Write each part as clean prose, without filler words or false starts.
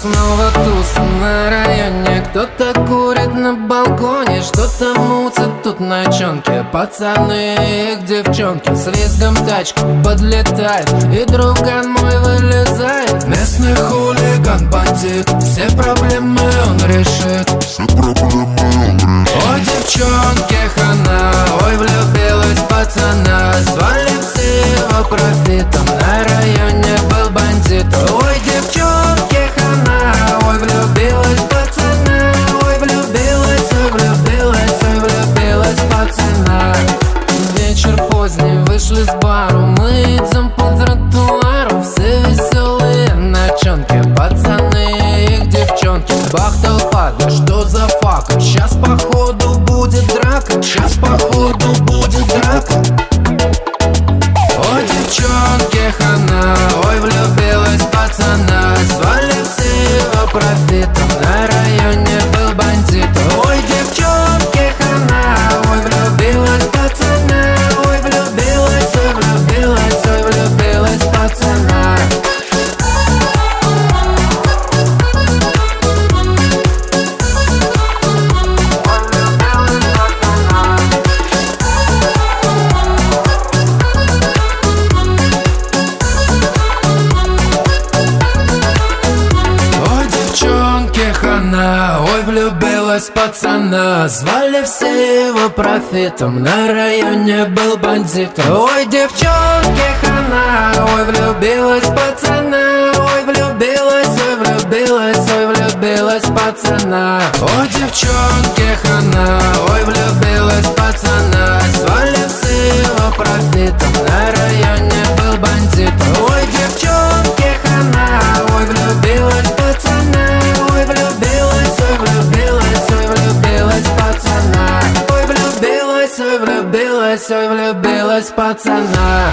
снова туса на районе. Кто-то курит на балконе, что-то мутят тут ночонки. Пацаны и их девчонки с визгом тачка подлетает, и друган мой вылезает. Местный хулиган, бандит, все проблемы он решит. Ой, девчонке хана, ой, влюбилась пацана. Звали все его профитом, на районе был бандит. Ой, девчонке хана, ой, влюбилась пацана. Ой, влюбилась, ой, влюбилась, ой, влюбилась пацана. Вечер поздний, вышли с бару, мы идем по тротуару. Все веселые ночонки, пацаны и их девчонки. Бах, толпа, да что за фака? Сейчас походу будет драка, сейчас походу будет драка. Ой, девчонке хана, ой, влюбилась пацана. Звали все его профитом, на районе был бандит. Ой, девчонке хана, ой, влюбилась пацана. Ой, влюбилась, ой, влюбилась, ой, влюбилась пацана. Ой, влюбилась пацана. Звали все его профитом, на районе был бандит. Ой, девчонке хана, ой, влюбилась пацана. Ой, влюбилась, ой, влюбилась, ой, влюбилась пацана. Ой, девчонке хана, ой, влюбилась пацана. Звали все его профитом, на районе был бандит. Ой, девчонке хана, ой, влюбилась пацана. Ой, влюбилась, ой, влюбилась, ой, влюбилась пацана. Ой, влюбилась, ой, влюбилась, ой, влюбилась пацана.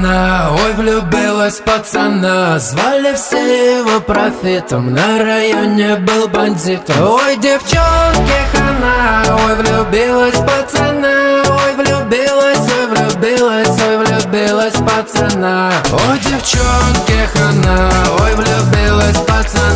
Ой, влюбилась пацана. Звали все его профитом, на районе был бандит. Ой, девчонке хана, ой, влюбилась пацана. Ой, влюбилась, ой, влюбилась, ой, влюбилась пацана. Ой, девчонке хана, ой, влюбилась пацана.